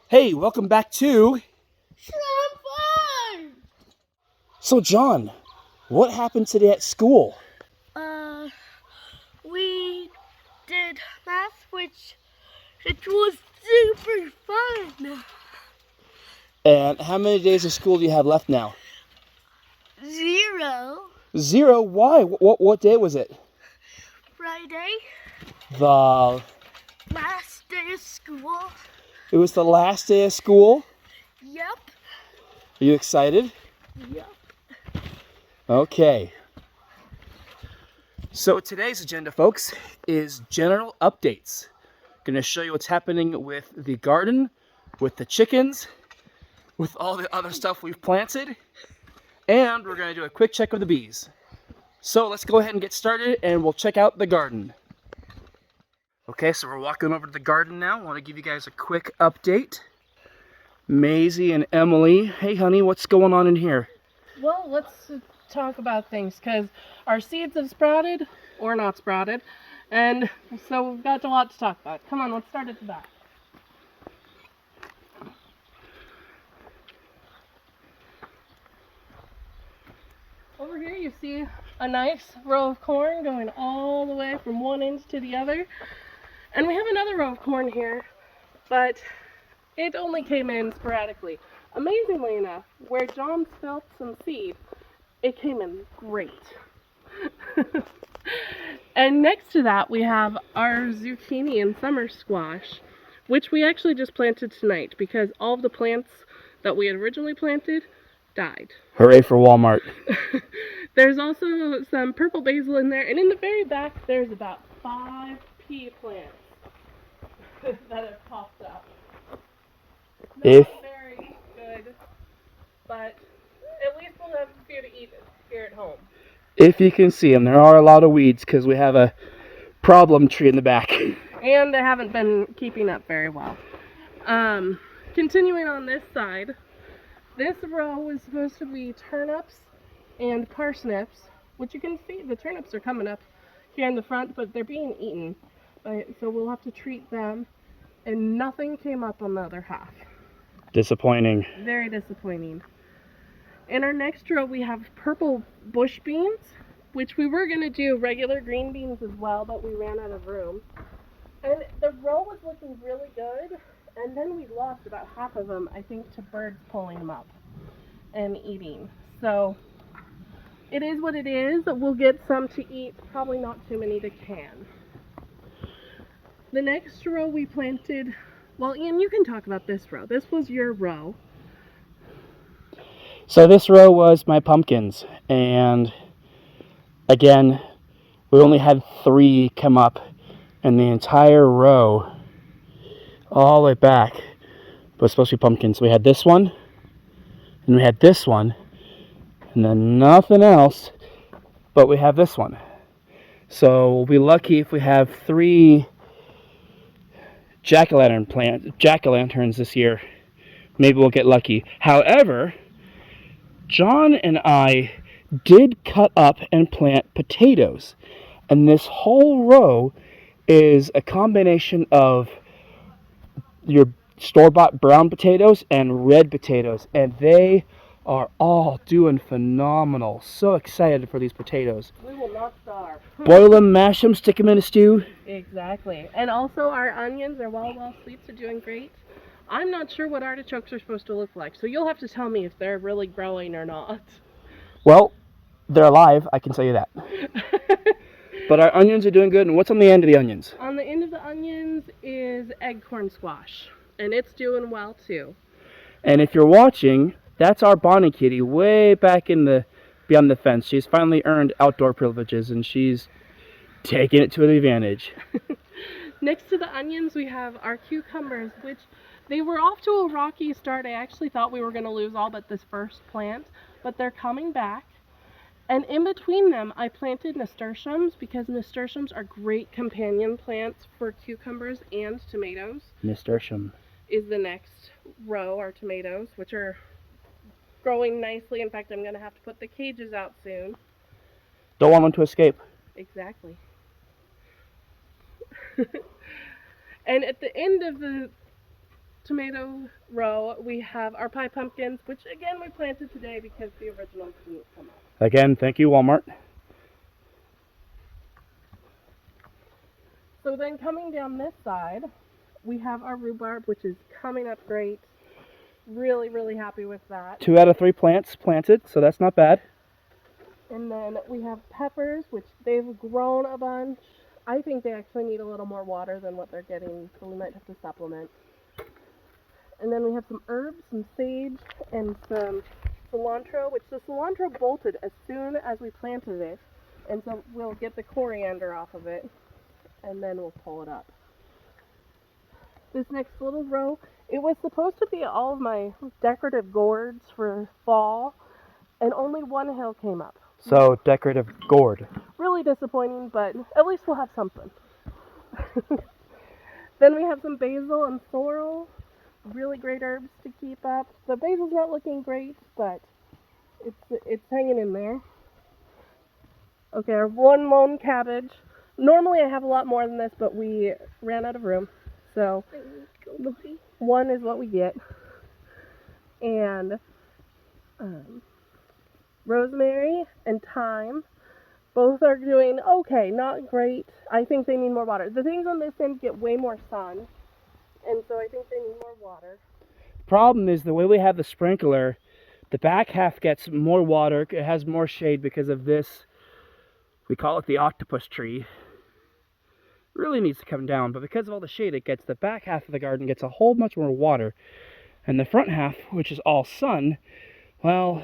Hey, welcome back to... Schrom Farm! So, John, what happened today at school? We did math, which it was super fun. And how many days of school do you have left now? 0. 0? Why? What day was it? Friday, The... last day of school. It was the last day of school? Yep. Are you excited? Yep. Okay. So today's agenda, folks, is general updates. Going to show you what's happening with the garden, with the chickens, with all the other stuff we've planted, and we're going to do a quick check of the bees. So let's go ahead and get started, and we'll check out the garden. Okay, so we're walking over to the garden now. I want to give you guys a quick update. Maisie and Emily, hey honey, what's going on in here? Well, let's talk about things, because our seeds have sprouted or not sprouted, and so we've got a lot to talk about. Come on, let's start at the back. Over here you see a nice row of corn going all the way from one end to the other, and we have another row of corn here, but it only came in sporadically. Amazingly enough, where John felt some seed, it came in great. And next to that we have our zucchini and summer squash, which we actually just planted tonight because all of the plants that we had originally planted died. Hooray for Walmart. There's also some purple basil in there, and in the very back there's about 5 pea plants that have popped up. Not If very good, but at least we'll have a few to eat here at home. If you can see them, there are a lot of weeds because we have a problem tree in the back. And they haven't been keeping up very well. Continuing on this side, this row was supposed to be turnips and parsnips, which you can see the turnips are coming up here in the front, but they're being eaten. So we'll have to treat them, and nothing came up on the other half. Disappointing. Very disappointing. In our next row, we have purple bush beans, which we were going to do regular green beans as well, but we ran out of room. And the row was looking really good, and then we lost about half of them, I think, to birds pulling them up and eating. So it is what it is. We'll get some to eat, probably not too many to can. The next row we planted, well, Ian, you can talk about this row. This was your row. So this row was my pumpkins, and again, we only had 3 come up in the entire row, all the way back, was supposed to be pumpkins. We had this one, and we had this one, and then nothing else, but we have this one. So we'll be lucky if we have 3 jack-o'-lanterns this year. Maybe we'll get lucky. However, John and I did cut up and plant potatoes, and this whole row is a combination of your store-bought brown potatoes and red potatoes, and they are all doing phenomenal. So excited for these potatoes. We will not starve. Boil them, mash them, stick them in a stew. Exactly. And also our onions, our well sweets are doing great. I'm not sure what artichokes are supposed to look like, so you'll have to tell me if they're really growing or not. Well, they're alive, I can tell you that. But our onions are doing good, and what's on the end of the onions? On the end of the onions is eggcorn squash, and it's doing well too. And if you're watching, that's our Bonnie kitty way back in the beyond the fence. She's finally earned outdoor privileges, and she's taking it to an advantage. Next to the onions, we have our cucumbers, which they were off to a rocky start. I actually thought we were going to lose all but this first plant, but they're coming back. And in between them, I planted nasturtiums because nasturtiums are great companion plants for cucumbers and tomatoes. Nasturtium is the next row, our tomatoes, which are growing nicely. In fact, I'm going to have to put the cages out soon. Don't want them to escape. Exactly. And at the end of the tomato row, we have our pie pumpkins, which again we planted today because the originals didn't come up. Again, thank you, Walmart. So then coming down this side, we have our rhubarb, which is coming up great. Really, really happy with that. 2 out of 3 plants planted, so that's not bad. And then we have peppers, which they've grown a bunch. I think they actually need a little more water than what they're getting, so we might have to supplement. And then we have some herbs, some sage, and some cilantro, which the cilantro bolted as soon as we planted it. And so we'll get the coriander off of it, and then we'll pull it up. This next little row, it was supposed to be all of my decorative gourds for fall, and only one hill came up. So, decorative gourd. Really disappointing, but at least we'll have something. Then we have some basil and sorrel, really great herbs to keep up. The basil's not looking great, but it's hanging in there. Okay, our one lone cabbage. Normally I have a lot more than this, but we ran out of room. So one is what we get. And rosemary and thyme, both are doing okay, not great. I think they need more water. The things on this end get way more sun, and so I think they need more water. Problem is, the way we have the sprinkler, the back half gets more water, it has more shade because of this, we call it the octopus tree. Really needs to come down, but because of all the shade it gets, the back half of the garden gets a whole bunch more water. And the front half, which is all sun, well,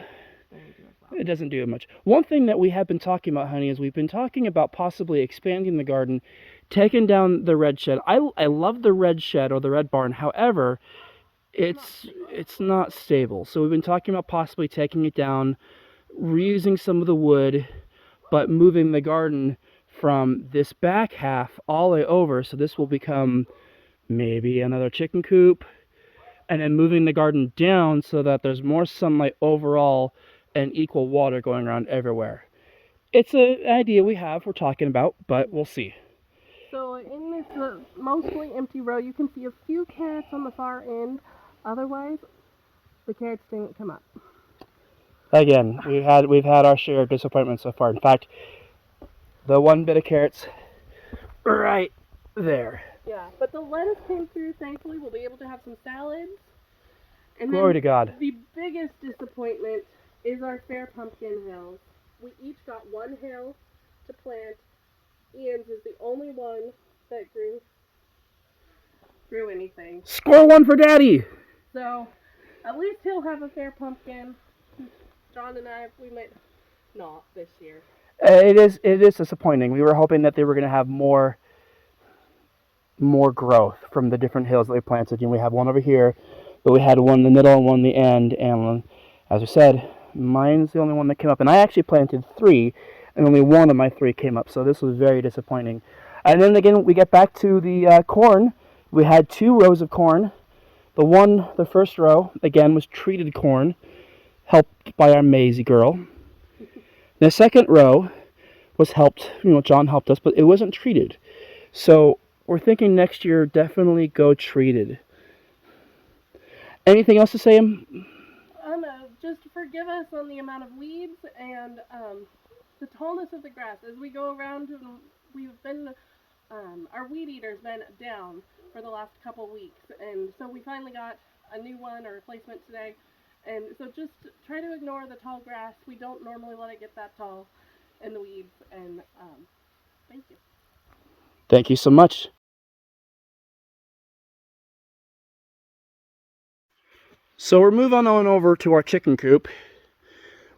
it doesn't do much. One thing that we have been talking about, honey, is we've been talking about possibly expanding the garden, taking down the red shed. I love the red shed or the red barn. However, it's not stable. So we've been talking about possibly taking it down, reusing some of the wood, but moving the garden from this back half all the way over. So this will become maybe another chicken coop, and then moving the garden down so that there's more sunlight overall and equal water going around everywhere. It's an idea we're talking about, but we'll see. So in this mostly empty row, you can see a few carrots on the far end. Otherwise, the carrots didn't come up. Again, we've had our share of disappointments so far. In fact, the one bit of carrots right there. Yeah, but the lettuce came through, thankfully. We'll be able to have some salads. And Glory to God. The biggest disappointment is our fair pumpkin hills. We each got one hill to plant. Ian's is the only one that grew anything. Score one for Daddy! So, at least he'll have a fair pumpkin. John and I, we might not this year. It is disappointing. We were hoping that they were going to have more growth from the different hills that we planted. We have one over here, but we had one in the middle and one in the end. And as I said, mine's the only one that came up. And I actually planted 3, and only one of my 3 came up. So this was very disappointing. And then again, we get back to the corn. We had 2 rows of corn. The first row, again, was treated corn, helped by our Maisie girl. The second row was helped, John helped us, but it wasn't treated. So we're thinking next year, definitely go treated. Anything else to say? Just forgive us on the amount of weeds and the tallness of the grass. As we go around, we've been, our weed eater's been down for the last couple weeks. And so we finally got a new one, a replacement today. And so just try to ignore the tall grass. We don't normally let it get that tall, and the weeds. And thank you. Thank you so much. So we're moving on over to our chicken coop.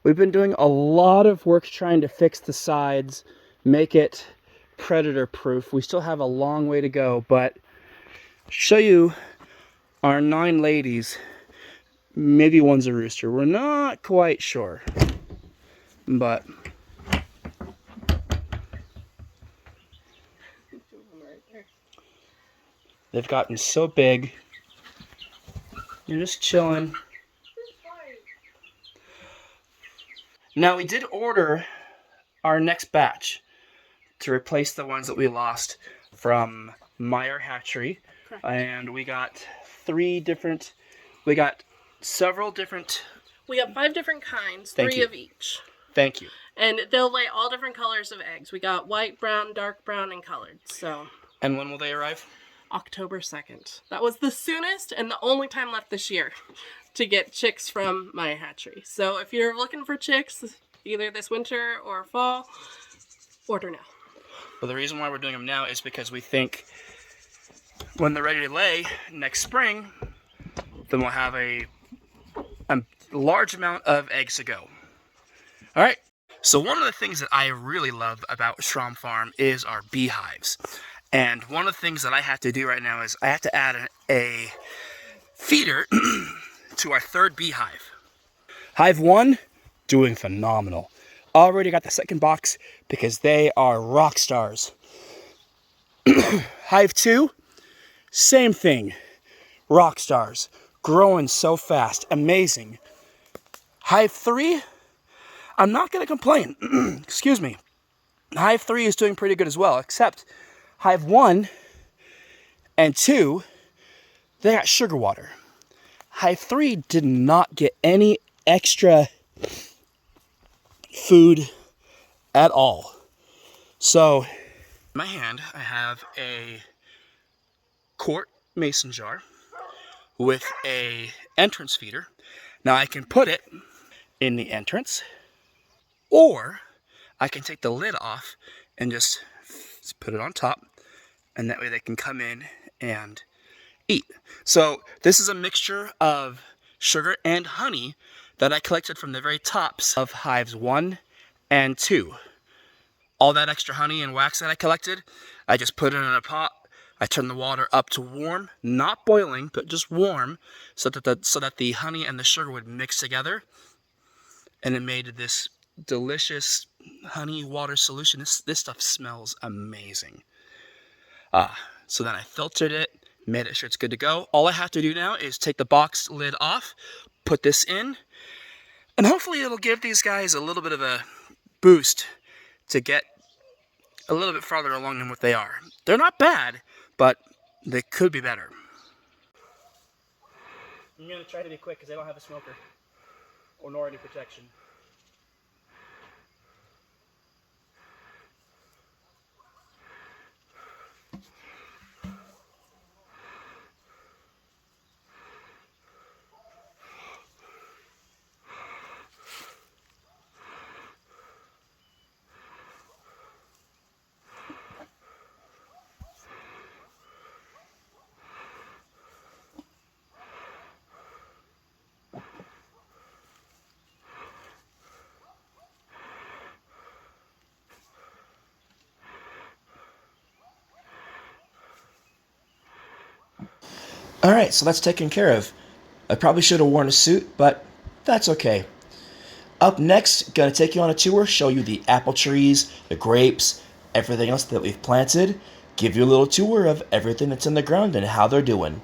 We've been doing a lot of work trying to fix the sides, make it predator proof. We still have a long way to go, but show you our 9 ladies. Maybe one's a rooster. We're not quite sure. But they've gotten so big. You're just chilling. Now we did order our next batch to replace the ones that we lost from Meyer Hatchery. And we got We got several different. We have 5 different kinds, Thank 3 you. of each. Thank you. And they'll lay all different colors of eggs. We got white, brown, dark brown, and colored. So And when will they arrive? October 2nd. That was the soonest and the only time left this year to get chicks from my hatchery. So if you're looking for chicks, either this winter or fall, order now. Well, the reason why we're doing them now is because we think when they're ready to lay next spring, then we'll have a large amount of eggs to go. All right. So one of the things that I really love about Schrom Farm is our beehives. And one of the things that I have to do right now is I have to add a feeder to our 3rd beehive. Hive 1, doing phenomenal. Already got the 2nd box because they are rock stars. Hive 2, same thing. Rock stars. Growing so fast. Amazing. Hive 3, I'm not going to complain. Excuse me. Hive 3 is doing pretty good as well, except Hive 1 and 2, they got sugar water. Hive 3 did not get any extra food at all. So, in my hand, I have a quart mason jar with a entrance feeder. Now I can put it in the entrance, or I can take the lid off and just put it on top, and that way they can come in and eat. So this is a mixture of sugar and honey that I collected from the very tops of hives 1 and 2. All that extra honey and wax that I collected, I just put it in a pot. I turned the water up to warm, not boiling, but just warm, so that the honey and the sugar would mix together, and it made this delicious honey water solution. This stuff smells amazing. So then I filtered it, made it sure it's good to go. All I have to do now is take the box lid off, put this in, and hopefully it'll give these guys a little bit of a boost to get a little bit farther along than what they are. They're not bad, but they could be better. I'm going to try to be quick because I don't have a smoker nor any protection. Alright, so that's taken care of. I probably should have worn a suit, but that's okay. Up next, gonna take you on a tour, show you the apple trees, the grapes, everything else that we've planted, give you a little tour of everything that's in the ground and how they're doing.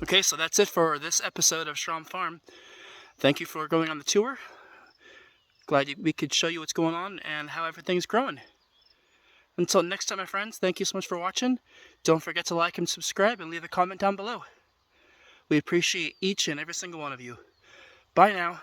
Okay, so that's it for this episode of Schrom Farm. Thank you for going on the tour. Glad we could show you what's going on and how everything's growing. Until next time, my friends, thank you so much for watching. Don't forget to like and subscribe and leave a comment down below. We appreciate each and every single one of you. Bye now.